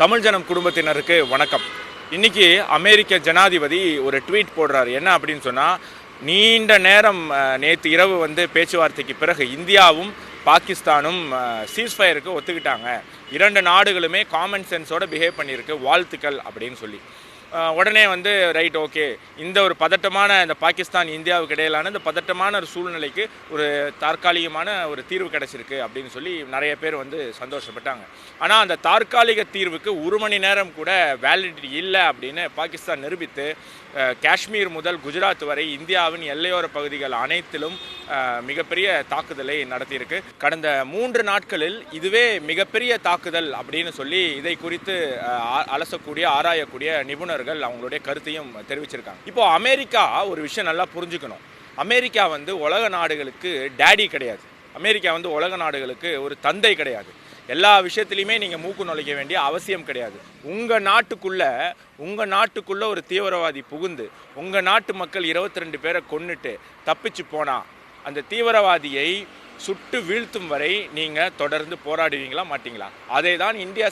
தமிழ் ஜனம் குடும்பத்தினருக்கு வணக்கம். இன்னைக்கு அமெரிக்க ஜனாதிபதி ஒரு ட்வீட் போடுறாரு. என்ன அப்படின்னு சொன்னால், நீண்ட நேரம் நேற்று இரவு பேச்சுவார்த்தைக்கு பிறகு இந்தியாவும் பாகிஸ்தானும் சீஸ்ஃபயருக்கு ஒத்துக்கிட்டாங்க. இரண்டு நாடுகளுமே காமன் சென்ஸோட பிஹேவ் பண்ணியிருக்கு, வாழ்த்துக்கள் அப்படின்னு சொல்லி உடனே ரைட் ஓகே, இந்த ஒரு பதட்டமான இந்த பாகிஸ்தான் இந்தியாவுக்கு இடையிலான இந்த பதட்டமான ஒரு சூழ்நிலைக்கு ஒரு தற்காலிகமான ஒரு தீர்வு கிடச்சிருக்கு அப்படின்னு சொல்லி நிறைய பேர் சந்தோஷப்பட்டாங்க. ஆனால் அந்த தற்காலிக தீர்வுக்கு ஒரு மணி நேரம் கூட வேலிடிட்டி இல்லை அப்படின்னு பாகிஸ்தான் நிரூபித்து காஷ்மீர் முதல் குஜராத் வரை இந்தியாவின் எல்லையோர பகுதிகள் அனைத்திலும் மிகப்பெரிய தாக்குதலை நடத்தியிருக்கு. கடந்த 3 நாட்களில் இதுவே மிகப்பெரிய தாக்குதல் அப்படின்னு சொல்லி இதை குறித்து அலசக்கூடிய ஆராயக்கூடிய நிபுணர்கள் அவங்களுடைய கருத்தையும் தெரிவிச்சிருக்காங்க. இப்போ அமெரிக்கா ஒரு விஷயம் நல்லா புரிஞ்சுக்கணும். அமெரிக்கா உலக நாடுகளுக்கு டேடி கிடையாது. அமெரிக்கா உலக நாடுகளுக்கு ஒரு தந்தை கிடையாது. எல்லா விஷயத்துலையுமே நீங்கள் மூக்கு நுழைக்க வேண்டிய அவசியம் கிடையாது. உங்கள் நாட்டுக்குள்ளே ஒரு தீவிரவாதி புகுந்து உங்கள் நாட்டு மக்கள் 22 பேரை கொன்னுட்டு தப்பிச்சு போனால் அந்த தீவிரவாதியை சுட்டு வீழ்த்தும் வரை நீங்கள் தொடர்ந்து போராடுவீங்களா மாட்டீங்களா? அதை தான் இந்தியா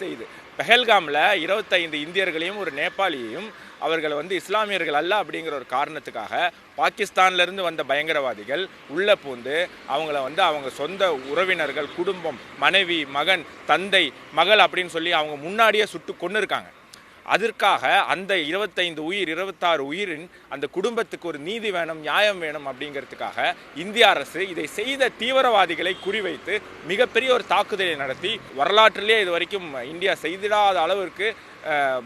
செய்யுது. பெஹல்காமில் 25 இந்தியர்களையும் ஒரு நேபாளியையும் அவர்கள் இஸ்லாமியர்கள் அல்ல அப்படிங்கிற ஒரு காரணத்துக்காக பாகிஸ்தான்லேருந்து வந்த பயங்கரவாதிகள் உள்ளே பூந்து அவங்கள அவங்க சொந்த உறவினர்கள், குடும்பம், மனைவி, மகன், தந்தை, மகள் அப்படின்னு சொல்லி அவங்க முன்னாடியே சுட்டு கொன்று இருக்காங்க. அதற்காக அந்த 26 உயிரின் அந்த குடும்பத்துக்கு ஒரு நீதி வேணும், நியாயம் வேணும் அப்படிங்கிறதுக்காக இந்திய அரசு இதை செய்த தீவிரவாதிகளை குறிவைத்து மிகப்பெரிய ஒரு தாக்குதலை நடத்தி வரலாற்றிலே இது வரைக்கும் இந்தியா செய்திடாத அளவிற்கு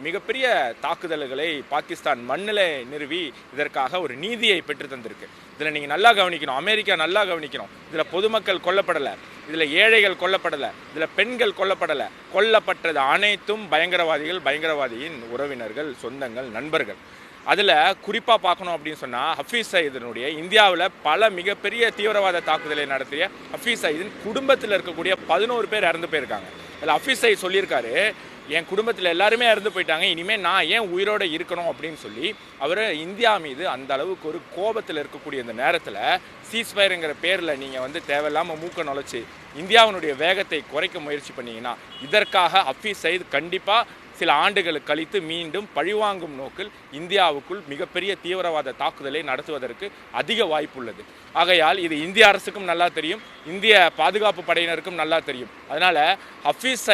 மிகப்பெரிய தாக்குதல்களை பாகிஸ்தான் மண்ணில் நிறுவி இதற்காக ஒரு நீதியை பெற்று தந்திருக்கு. இதில் நீங்கள் நல்லா கவனிக்கணும், அமெரிக்கா நல்லா கவனிக்கணும். இதில் பொதுமக்கள் கொல்லப்படலை, இதில் ஏழைகள் கொல்லப்படலை, இதில் பெண்கள் கொல்லப்படலை. கொல்லப்பட்டது அனைத்தும் பயங்கரவாதியின் உறவினர்கள், சொந்தங்கள், நண்பர்கள். அதில் குறிப்பாக பார்க்கணும் அப்படின்னு சொன்னால், ஹஃபீஸ் சயீதினுடைய இந்தியாவில் பல மிகப்பெரிய தீவிரவாத தாக்குதலை நடத்திய ஹஃபீஸ் சயீதின் குடும்பத்தில் இருக்கக்கூடிய 11 பேர் இறந்து போயிருக்காங்க. அதில் ஹஃபீஸ் சயீத் சொல்லியிருக்காரு, என் குடும்பத்தில் எல்லாருமே இறந்து போயிட்டாங்க, இனிமேல் நான் ஏன் உயிரோடு இருக்கணும் அப்படின்னு சொல்லி அவர் இந்தியா மீது அந்த அளவுக்கு ஒரு கோபத்தில் இருக்கக்கூடிய இந்த நேரத்தில் சீஸ்ஃபயருங்கிற பேரில் நீங்கள் தேவையில்லாமல் மூக்க நுழைச்சி இந்தியாவினுடைய வேகத்தை குறைக்க முயற்சி பண்ணிங்கன்னா இதற்காக ஹஃபீஸ் சயீத் கண்டிப்பாக சில ஆண்டுகளுக்கு கழித்து மீண்டும் பழிவாங்கும் நோக்கில் இந்தியாவுக்குள் மிகப்பெரிய தீவிரவாத தாக்குதலை நடத்துவதற்கு அதிக வாய்ப்புள்ளது. ஆகையால் இது இந்திய அரசுக்கும் நல்லா தெரியும், இந்திய பாதுகாப்பு படையினருக்கும் நல்லா தெரியும். அதனால் ஹஃபீஸ்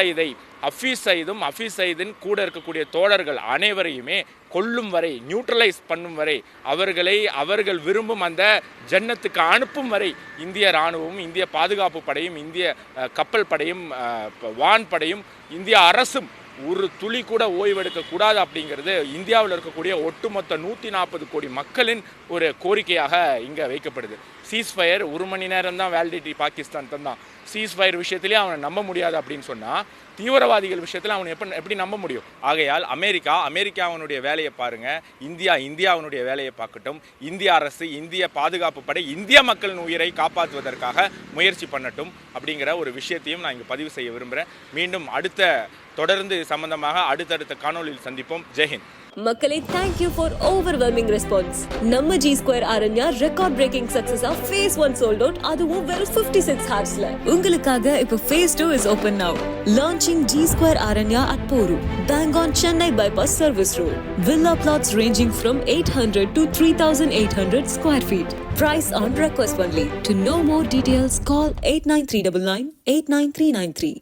சயீதின் கூட இருக்கக்கூடிய தோழர்கள் அனைவரையுமே கொல்லும் வரை, நியூட்ரலைஸ் பண்ணும் வரை, அவர்கள் விரும்பும் அந்த ஜன்னத்துக்கு அனுப்பும் வரை இந்திய இராணுவமும், இந்திய பாதுகாப்பு படையும், இந்திய கப்பல் படையும், வான் படையும், இந்திய அரசும் ஒரு துளி கூட ஓய்வெடுக்க கூடாது அப்படிங்கிறது இந்தியாவில் இருக்கக்கூடிய ஒட்டுமொத்த 140 கோடி மக்களின் ஒரு கோரிக்கையாக இங்கே வைக்கப்படுது. சீஸ்ஃபயர் 1 மணி நேரம் தான் வேலிடிட்டி பாகிஸ்தான் தந்தான். சீஸ்ஃபயர் விஷயத்திலே அவனை நம்ப முடியாது அப்படின்னு சொன்னால் தீவிரவாதிகள் விஷயத்தில் அவனை எப்படி நம்ப முடியும்? ஆகையால் அமெரிக்காவினுடைய வேலையை பாருங்கள், இந்தியாவினுடைய வேலையை பார்க்கட்டும். இந்திய அரசு, இந்திய பாதுகாப்பு படை இந்திய மக்களின் உயிரை காப்பாற்றுவதற்காக முயற்சி பண்ணட்டும் அப்படிங்கிற ஒரு விஷயத்தையும் நான் இங்கே பதிவு செய்ய விரும்புகிறேன். மீண்டும் தொடர்ந்து சம்பந்தமாக அடுத்தடுத்த காணொலியில் சந்திப்போம். ஜெய்ஹிந்த். மக்களே, thank you for overwhelming response. நம்ம G Square Aranya record breaking success ஆ phase 1 sold out, அதுவும் வெறும் 56 hoursல. உங்களுக்காக இப்போ phase 2 is open now. Launching G Square Aranya at Poru, bang on Chennai bypass service road. Villa plots ranging from 800 to 3800 square feet. Price on request only. To know more details, call 89399 89393.